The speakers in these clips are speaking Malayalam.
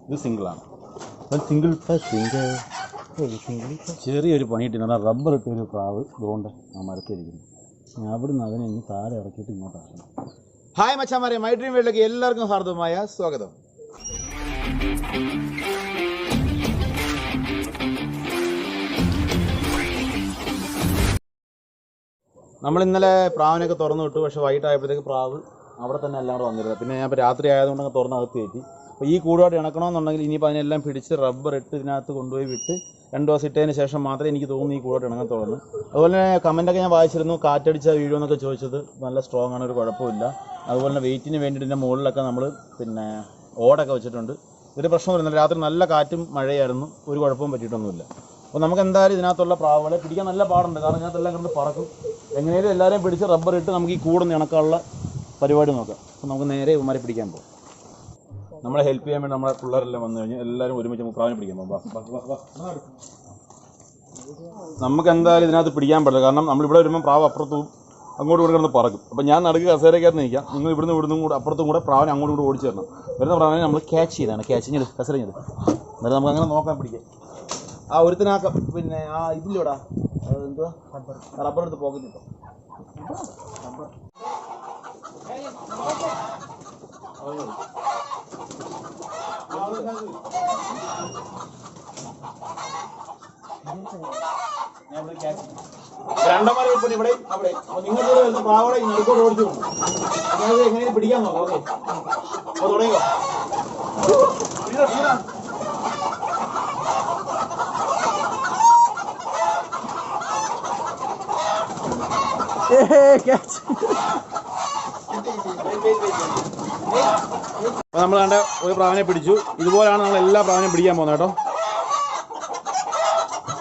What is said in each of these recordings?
ഇത് സിംഗിളാണ്. സിംഗിൾ സിംഗിൾ ചെറിയൊരു പണിയിട്ട് റബ്ബർ ഇട്ടൊരു പ്രാവ് ഇതുകൊണ്ട് ആ മരത്തിരിക്കുന്നു. ഞാൻ അവിടുന്ന് അതിനെ ഇനി താഴെ ഇറക്കിയിട്ട് ഇങ്ങോട്ടാണ്. ഹായ് മച്ചാമാരെ, മൈ ഡ്രീം വേൾഡിലേക്ക് എല്ലാവർക്കും ഹാർദവമായ സ്വാഗതം. നമ്മൾ ഇന്നലെ പ്രാവിനൊക്കെ തുറന്നു വിട്ടു. പക്ഷേ വൈകിട്ടായപ്പോഴത്തേക്ക് പ്രാവ് അവിടെ തന്നെ എല്ലാം കൂടെ വന്നിരുന്നത്. പിന്നെ ഞാൻ ഇപ്പോൾ രാത്രി ആയതുകൊണ്ട് തുറന്ന് അകത്ത് കയറ്റി. അപ്പോൾ ഈ കൂടുമായിട്ട് ഇണക്കണമെന്നുണ്ടെങ്കിൽ ഇനിയിപ്പോൾ അതിനെല്ലാം പിടിച്ച് റബ്ബർ ഇട്ട് ഇതിനകത്ത് കൊണ്ടുപോയി വിട്ട് 2 ദിവസം ഇട്ടതിന് ശേഷം മാത്രമേ എനിക്ക് തോന്നുന്നു ഈ കൂടുമായിട്ട് ഇണങ്ങത്തുള്ളൂ. അതുപോലെ തന്നെ കമൻറ്റൊക്കെ ഞാൻ വായിച്ചിരുന്നു, കാറ്റടിച്ച വീഴുമെന്നൊക്കെ ചോദിച്ചത്. നല്ല സ്ട്രോങ് ആണ്, ഒരു കുഴപ്പമില്ല. അതുപോലെ തന്നെ വെയിറ്റിന് വേണ്ടിയിട്ട് ഇതിൻ്റെ മുകളിലൊക്കെ നമ്മൾ ഓടൊക്കെ വെച്ചിട്ടുണ്ട്. ഒരു പ്രശ്നം വരുന്നില്ല. രാത്രി നല്ല കാറ്റും മഴയായിരുന്നു, ഒരു കുഴപ്പവും പറ്റിയിട്ടൊന്നുമില്ല. അപ്പോൾ നമുക്ക് എന്തായാലും ഇതിനകത്തുള്ള പ്രാവുകളെ പിടിക്കാൻ നല്ല പാടുണ്ട്. കാരണം ഇതിനകത്തെല്ലാം കിടന്ന് പറക്കും. എങ്ങനെയും എല്ലാവരെയും പിടിച്ച് റബ്ബർ ഇട്ട് നമുക്ക് ഈ കൂടൊന്ന് ഇണക്കാനുള്ള പരിപാടി നോക്കാം. അപ്പോൾ നമുക്ക് നേരെ ഇവന്മാരെ പിടിക്കാൻ പോകും. നമ്മളെ ഹെൽപ്പ് ചെയ്യാൻ വേണ്ടി നമ്മളെ പിള്ളേരെല്ലാം വന്നു കഴിഞ്ഞാൽ എല്ലാവരും ഒരുമിച്ച് നമുക്ക് പ്രാവിനെ പിടിക്കാൻ പോകും. നമുക്ക് എന്തായാലും ഇതിനകത്ത് പിടിക്കാൻ പറ്റില്ല. കാരണം നമ്മളിവിടെ വരുമ്പോൾ പ്രാവ് അപ്പുറത്തും അങ്ങോട്ടും കൂടെ കിടന്ന് പറക്കും. അപ്പോൾ ഞാൻ നടുക്ക് കസേരക്കകത്ത് നിൽക്കാം. നിങ്ങൾ ഇവിടുന്നും കൂടെ അപ്പുറത്തും കൂടെ പ്രാവിനെ അങ്ങോട്ടും കൂടെ ഓടിച്ചു തരണം. വരുന്ന പ്രാവിനെ നമ്മൾ ക്യാച്ച് ചെയ്താണ്. ക്യാച്ചിങ് കസേരഞ്ഞത് എന്നിട്ട് നമുക്ക് അങ്ങനെ നോക്കാൻ പിടിക്കാം. ആ ഒരുത്തിനാക്കം ആ ഇതില്ലൂടാ എന്തുവാ റബ്ബർ എടുത്ത് പോക്കറ്റ് കിട്ടും. രണ്ടമാരെ ഉൾപ്പെടെ ഇവിടെ അവിടെ നിങ്ങളുടെ വരുന്ന പ്രാവടെ നടുക്കോട് ഓടിച്ചു പോകും. അതായത് എങ്ങനെയും പിടിക്കാൻ നോക്കാം. ഓക്കെ, അപ്പോൾ തുടങ്ങിയോ? അപ്പോൾ നമ്മൾ കണ്ട ഒരു പ്രാവിനെ പിടിച്ചു. ഇതുപോലെയാണ് നമ്മൾ എല്ലാ പ്രാവിനെയും പിടിക്കാൻ പോകുന്നത് കേട്ടോ.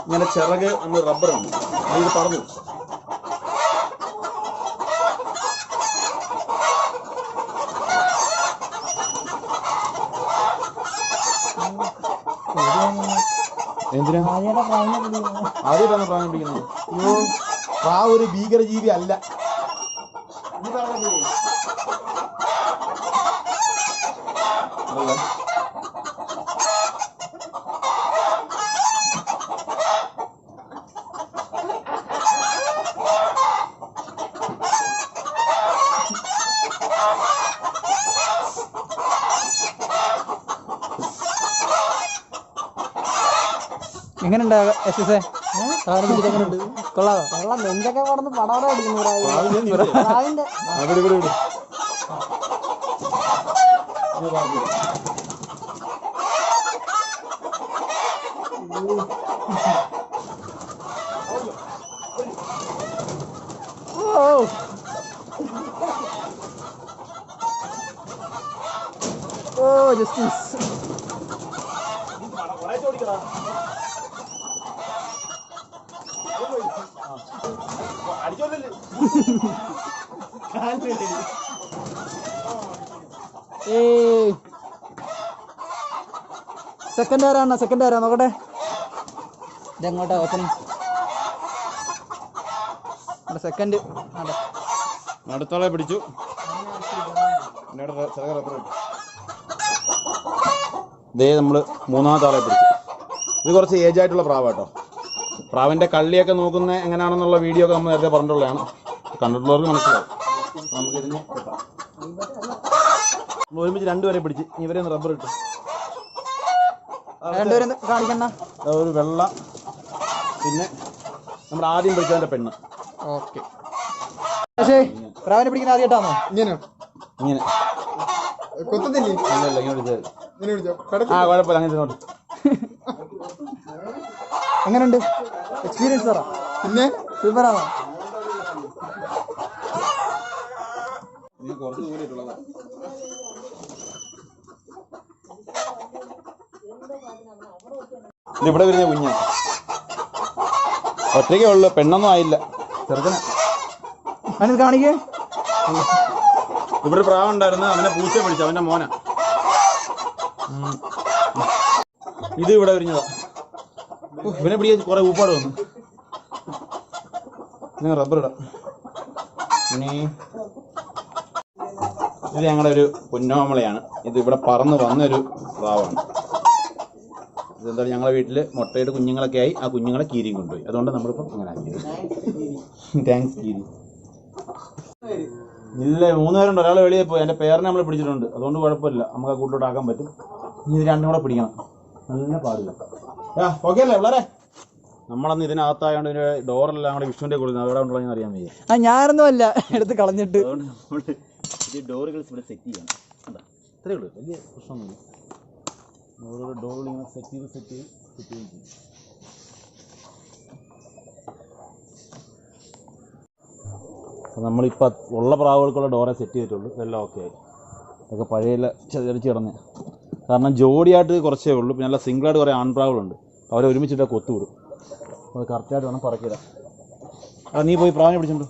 ഇങ്ങനെ ചിറക് നമ്മൾ റബ്ബറുണ്ട്, ഇത് പറഞ്ഞു. എന്തിനാ ആദ്യമായിട്ടാണ് പ്രാവിനെ പിടിക്കുന്നത്? ആ ഒരു ഭീകരജീവി അല്ല. എങ്ങനെയുണ്ട് കൊള്ളാം? കൊള്ളാം. നെഞ്ചൊക്കെ കടന്ന് പടവടെ അടിക്കുന്നു. ഓ ജസ്റ്റിസ് സെക്കൻഡ് ആരാണ്? സെക്കൻഡ് ആരാ നോക്കട്ടെ. ഇതെങ്ങോട്ടാ ഓപ്പണിങ്? സെക്കൻഡ് അടുത്തോളെ പിടിച്ചു. ഇതേ നമ്മൾ മൂന്നാമത്തെ ആളെ പിടിച്ചു. ഇത് കുറച്ച് ഏജ് ആയിട്ടുള്ള പ്രാവാട്ടോ. പ്രാവിൻ്റെ കള്ളിയൊക്കെ നോക്കുന്ന എങ്ങനെയാണെന്നുള്ള വീഡിയോ ഒക്കെ നമ്മൾ നേരത്തെ പറഞ്ഞിട്ടുള്ളതാണ്. കണ്ടിട്ടുള്ളവർക്ക് മനസ്സിലാവും. നമുക്കിതിന് ഒരുമിച്ച് രണ്ടുപേരെ പിടിച്ച് ഇവരെ റബ്ബർ ഇട്ടു. രണ്ടുപേരും കാണിക്കണ്ട. ഒരു വെള്ള, പിന്നെ നമ്മൾ ആദ്യം പിടിച്ചതിൻ്റെ പെണ്ണ്. ഓക്കെ. പക്ഷേ പ്രാവിനെ പിടിക്കുന്ന ആദ്യമായിട്ടാണോ? ഇങ്ങനെ കൊത്തത്തില്ലേ? ഇല്ല, ഇങ്ങനെ പിടിച്ചത്. ആ കുഴപ്പമില്ല, അങ്ങനെ ചെയ്തോട്ടെ. എങ്ങനെയുണ്ട് എക്സ്പീരിയൻസ് പറ. പിന്നെ സൂപ്പറാണോ? കുറച്ച് ദൂരമായിട്ടുള്ളതാ. ഇതിവിടെ വരുന്ന കുഞ്ഞ ഒറ്റയ്ക്കേ ഉള്ളു, പെണ്ണൊന്നും ആയില്ല, ചെറുക്കന. അതിന് കാണിക്കേ. ഇവിടെ പ്രാവ് ഉണ്ടായിരുന്നു, അവനെ പൂച്ച പിടിച്ചു, അവന്റെ മോന. ഇത് ഇവിടെ വിരിഞ്ഞതാ. ഇവനെ പിടിക്കാൻ കുറെ ഊപ്പാട് വന്നു. റബ്ബർ ഇടാം. ഇനി ഇത് ഞങ്ങളുടെ ഒരു പുന്നോമളയാണ്. ഇത് ഇവിടെ പറന്ന് വന്നൊരു പ്രാവാണ്. ഇതെന്തായാലും ഞങ്ങളെ വീട്ടിൽ മുട്ടയുടെ കുഞ്ഞുങ്ങളൊക്കെ ആയി, ആ കുഞ്ഞുങ്ങളെ കീരിയും കൊണ്ടുപോയി. അതുകൊണ്ട് നമ്മളിപ്പം അങ്ങനെ ആക്കിയത്. താങ്ക്സ് കീരി. ഇല്ല 3 പേരുണ്ട്, ഒരാൾ വെളിയിൽ പോയി. എൻ്റെ പേരിനെ നമ്മൾ പിടിച്ചിട്ടുണ്ട്, അതുകൊണ്ട് കുഴപ്പമില്ല, നമുക്ക് ആ കൂട്ടിലോട്ട് ആക്കാൻ പറ്റും. ഇനി ഇത് രണ്ടും കൂടെ പിടിക്കണം, നല്ല പാടില്ല. ഓക്കെ അല്ലേ വളരെ? നമ്മളന്ന് ഇതിനകത്തായോണ്ട് ഇതിൻ്റെ ഡോറെല്ലാം കൂടെ വിഷ്ണുവിൻ്റെ കൊടുക്കുന്നത്, അവിടെ ഉണ്ടോ അറിയാൻ വയ്യ. ഞാനൊന്നും അല്ല എടുത്ത് കളഞ്ഞിട്ട്. അതുകൊണ്ട് നമ്മൾ ഇത് ഡോറുകൾ ഇവിടെ സെറ്റ് ചെയ്യണം. എന്താ ഇത്രയേ ഉള്ളൂ, വലിയ പ്രശ്നമൊന്നുമില്ല. ഓരോ ഡോറുകൾ ഇങ്ങനെ സെറ്റ് ചെയ്ത് അപ്പോൾ നമ്മളിപ്പോൾ ഉള്ള പ്രാവുകൾക്കുള്ള ഡോറെ സെറ്റ് ചെയ്തിട്ടുള്ളൂ. ഇതെല്ലാം ഓക്കെ ആയി. അതൊക്കെ പഴയ ചെറിച്ച് കിടന്ന്, കാരണം ജോഡിയായിട്ട് കുറച്ചേ ഉള്ളൂ. പിന്നെ നല്ല സിംഗിളായിട്ട് കുറേ ആൺപ്രാവുകളുണ്ട്, അവരെ ഒരുമിച്ചിട്ട് കൊത്തുവിടും. അത് കറക്റ്റായിട്ട് വേണം പറക്കിടാൻ. നീ പോയി പ്രാവിനെ പിടിച്ചിട്ടുണ്ടോ?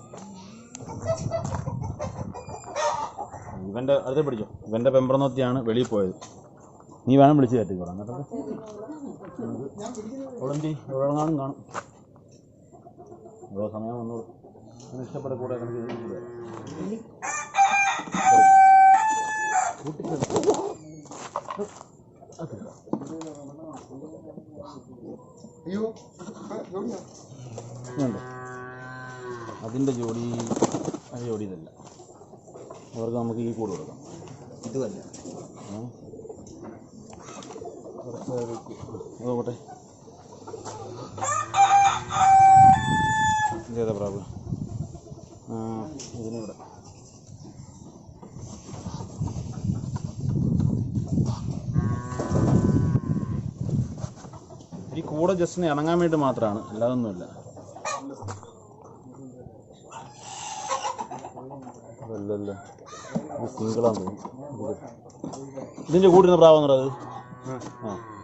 ഇവൻ്റെ അതിനെ പിടിച്ചോ. ഇവൻ്റെ പെമ്പറന്നൊത്തിയാണ് വെളിയിൽ പോയത്. നീ വേണം വിളിച്ച് കയറ്റിക്കോളാം കേട്ടോ. ഒളിമ്പി ഉഴങ്ങാനും കാണും. ഓരോ സമയം വന്നോളൂ. അങ്ങനെ ഇഷ്ടപ്പെട്ട കൂടെ അതിൻ്റെ ജോഡി അത് ജോഡി ഇതല്ല. അവർക്ക് നമുക്ക് ഈ കൂട് കൊടുക്കാം. ഇത് തന്നെ നോക്കട്ടെ. ഇതേതാ പ്രാബ്ലം? ഇതിനിവിടെ ഈ കൂടെ ജസ്റ്റ് ഇണങ്ങാൻ വേണ്ടി മാത്രമാണ്, അല്ലാതൊന്നുമില്ല. അതല്ലല്ലോ, ഇത് സിംഗിളാന്ന് തോന്നുന്നു. ഇതിൻ്റെ കൂട്ടിരുന്ന പ്രാവെന്ന് പറയുന്നത്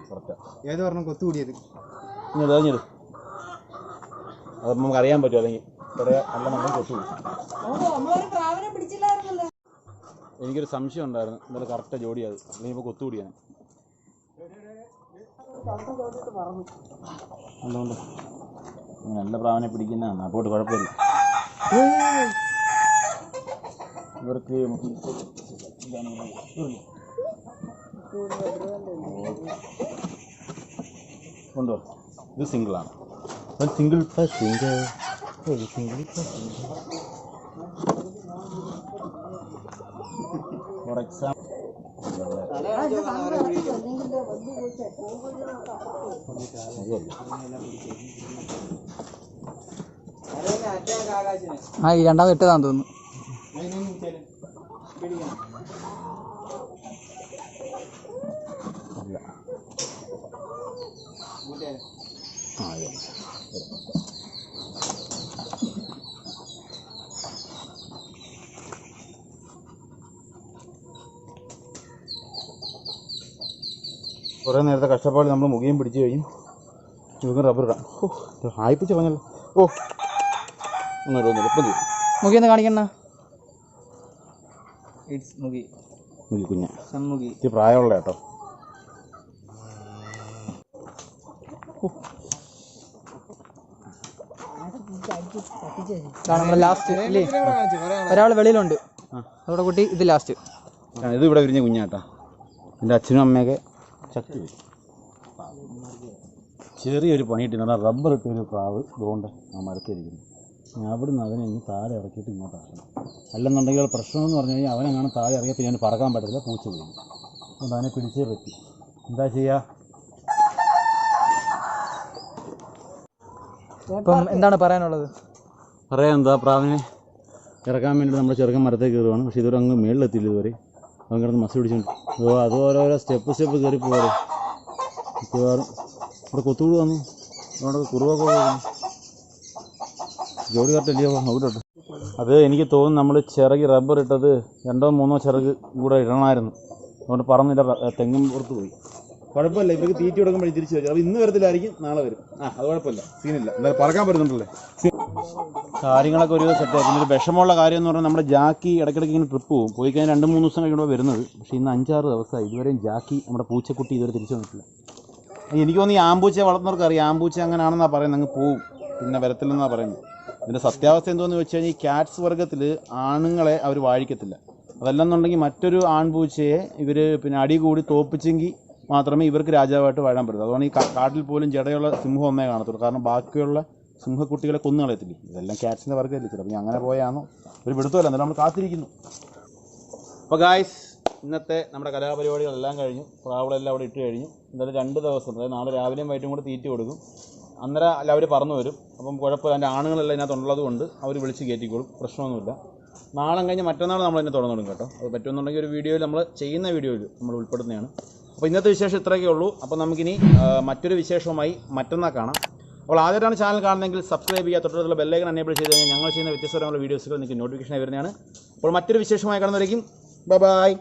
കറക്റ്റാ. ഏത് പറഞ്ഞു കൊത്തുകൂടിയത്? ഇഞ്ഞത് അത് നമുക്ക് അറിയാൻ പറ്റും. അല്ലെങ്കിൽ ഇവിടെ നല്ല നമ്മൾ കൊത്തുകൂടി. എനിക്കൊരു സംശയം ഉണ്ടായിരുന്നു, എന്തായാലും കറക്റ്റാ ജോഡി അത്, അല്ലെങ്കിൽ ഇപ്പോൾ കൊത്തുകൂടിയാണ്. അതുകൊണ്ട് നല്ല പ്രാവനെ പിടിക്കുന്നതാണ്, അപ്പോൾ കുഴപ്പമില്ല. ഇവർക്ക് ഉണ്ടോ? ഇത് സിംഗിളാണ്. സിംഗിൾ സിംഗിൾ ഫോർ എക്സാമ്പിൾ ഈ രണ്ടാമത് ഇട്ടതാന്ന് തോന്നുന്നു. കുറേ നേരത്തെ കഷ്ടപ്പാട് നമ്മൾ മുഖയും പിടിച്ചു കഴിഞ്ഞു. നമുക്ക് റബ്ബർ ഇടാം. ആയിപ്പിച്ച് പറഞ്ഞല്ലോ. ഒന്നും ഇപ്പം മുഖി ഒന്ന് കാണിക്കണ. മുഖി കുഞ്ഞ മുഖി ഇത് പ്രായമുള്ള കേട്ടോ. ലാസ്റ്റ് ഒരാൾ വെളിയിലുണ്ട്, അതോടെ കുട്ടി ഇത് ലാസ്റ്റ്. ഇത് ഇവിടെ വിരിഞ്ഞ കുഞ്ഞാട്ടാ. എൻ്റെ അച്ഛനും അമ്മയൊക്കെ ചക്കി വരും. ചെറിയൊരു പണി കിട്ടുന്ന റബ്ബർ ഇട്ടൊരു പ്രാവ് ഇതുകൊണ്ട് ആ മരത്തിരിക്കുന്നു. ഞാൻ അവിടെ നിന്ന് അതിനെ ഇനി താഴെ ഇറക്കിയിട്ട് ഇങ്ങോട്ട് ആക്കണം. അല്ലെന്നുണ്ടെങ്കിൽ പ്രശ്നമെന്ന് പറഞ്ഞു കഴിഞ്ഞാൽ അവനങ്ങനെ താഴെ ഇറക്കിയിട്ട് ഞാൻ പറക്കാൻ പറ്റില്ല, പൂച്ച വീഴും. അതുകൊണ്ട് അവനെ പിടിച്ചേ പറ്റി. എന്താ ചെയ്യുക? ഇപ്പം എന്താണ് പറയാനുള്ളത്? പറയാൻ എന്താ, പ്രാവിനെ ഇറക്കാൻ വേണ്ടി നമ്മുടെ ചെറുക്കൻ മരത്തേക്ക് കയറുവാണ്. പക്ഷേ ഇതുവരെ അങ്ങ് മേളിലെത്തിയില്ല. ഇതുവരെ അവൻ കിടന്ന് മസ് പിടിച്ചുകൊണ്ട് അത് ഓരോരോ സ്റ്റെപ്പ് കയറി പോകാറ്. മിക്കവാറും ഇവിടെ കൊത്തുകൂടി വന്നു, അവിടെ കുറുവൊക്കെ പോകുന്നു. ജോഡി കറക്റ്റല്ലയോ നോക്കിട്ടോ. അത് എനിക്ക് തോന്നുന്നു നമ്മൾ ചിറകി റബ്ബർ ഇട്ടത് 2 or 3 ചിറക് കൂടെ ഇടണമായിരുന്നു. അതുകൊണ്ട് പറന്നില്ല, തെങ്ങും പുറത്ത് പോയി. കുഴപ്പമില്ല, ഇവർക്ക് തീറ്റി കൊടുക്കുമ്പോൾ തിരിച്ചു വരും. അപ്പോൾ ഇന്ന് വരത്തില്ലായിരിക്കും, നാളെ വരും. അത് കുഴപ്പമില്ല, സീനില്ല. എന്തായാലും പറക്കാൻ പറ്റുന്നുണ്ടല്ലേ. കാര്യങ്ങളൊക്കെ ഒരു സെറ്റായി. പിന്നെ ഒരു വിഷമമുള്ള കാര്യം എന്ന് പറഞ്ഞാൽ നമ്മുടെ ജാക്കി ഇടയ്ക്കിടയ്ക്ക് ഇങ്ങനെ ട്രിപ്പ് പോകും. പോയി കഴിഞ്ഞാൽ 2-3 ദിവസം കഴിയുമ്പോൾ വരുന്നത്. പക്ഷേ ഇന്ന് 5-6 ദിവസമായി ഇതുവരെയും ജാക്കി നമ്മുടെ പൂച്ചക്കുട്ടി ഇതുവരെ തിരിച്ചു വന്നിട്ടില്ല. എനിക്ക് തോന്നുന്നു ഈ ആമ്പൂച്ചയെ വളർത്തുന്നവർക്ക് അറിയാം, ആമ്പൂച്ച അങ്ങനെയാണെന്നാണ് പറയുന്നത്, അങ്ങ് പോവും, പിന്നെ വരത്തില്ലെന്നാണ് പറയുന്നത്. ഇതിൻ്റെ സത്യാവസ്ഥ എന്തോന്ന് വെച്ച് കഴിഞ്ഞാൽ ഈ ക്യാറ്റ്സ് വർഗ്ഗത്തിൽ ആണുങ്ങളെ അവർ വാഴിക്കത്തില്ല. അതല്ലെന്നുണ്ടെങ്കിൽ മറ്റൊരു ആൺപൂച്ചയെ ഇവർ പിന്നെ അടി കൂടി തോപ്പിച്ചെങ്കിൽ മാത്രമേ ഇവർക്ക് രാജാവായിട്ട് വാഴാൻ പറ്റൂ. അതുകൊണ്ട് ഈ കാട്ടിൽ പോലും ജടയുള്ള സിംഹം ഒന്നേ കാണത്തുള്ളൂ. കാരണം ബാക്കിയുള്ള സിംഹക്കുട്ടികളെ കൊന്നു കളയത്തില്ലേ. ഇതെല്ലാം ക്യാറ്റ്സിൻ്റെ വർഗ്ഗമല്ലേ. ചിലപ്പോൾ അങ്ങനെ പോയാണോ ഒരു പിടുത്തമല്ല. എന്നാലും നമ്മൾ കാത്തിരിക്കുന്നു. അപ്പോൾ ഗായ്സ്, ഇന്നത്തെ നമ്മുടെ കലാപരിപാടികളെല്ലാം കഴിഞ്ഞു. പ്രാവുകളെല്ലാം അവിടെ ഇട്ട് കഴിഞ്ഞു. എന്തായാലും 2 ദിവസം, അതായത് നാളെ രാവിലെയും വൈകിട്ടും കൂടെ തീറ്റി കൊടുക്കും. അന്നേരം അല്ല അവർ പറന്നു വരും. അപ്പം കുഴപ്പമില്ല. അതിൻ്റെ ആണുങ്ങളെല്ലാം ഇതിനകത്തുള്ളത് കൊണ്ട് അവർ വിളിച്ച് കയറ്റിക്കോളും. പ്രശ്നമൊന്നുമില്ല. നാളെ കഴിഞ്ഞ് മറ്റന്നാൾ നമ്മൾ തന്നെ തുറന്നു തുടങ്ങും കേട്ടോ. അത് പറ്റുമെന്നുണ്ടെങ്കിൽ ഒരു വീഡിയോയിൽ നമ്മൾ ചെയ്യുന്ന വീഡിയോയിൽ നമ്മൾ ഉൾപ്പെടുന്നതാണ്. അപ്പോൾ ഇന്നത്തെ വിശേഷം ഇത്രയൊക്കെ ഉള്ളൂ. അപ്പോൾ നമുക്കിനി മറ്റൊരു വിശേഷവുമായി മറ്റന്നാൾ കാണാം. അപ്പോൾ ആദ്യമായിട്ടാണ് ചാനൽ കാണുന്നതെങ്കിൽ സബ്സ്ക്രൈബ് ചെയ്യുക, തൊട്ടടുത്തുള്ള ബെല്ലൈക്കൺ എനേബിൾ ചെയ്ത് കഴിഞ്ഞാൽ ഞങ്ങൾ ചെയ്യുന്ന വ്യത്യസ്തപരമായ വീഡിയോസുകൾ നിങ്ങൾക്ക് നോട്ടിഫിക്കേഷൻ വരുന്നതാണ്. അപ്പോൾ മറ്റൊരു വിശേഷമായി കാണുന്നവരേക്കും ബൈ.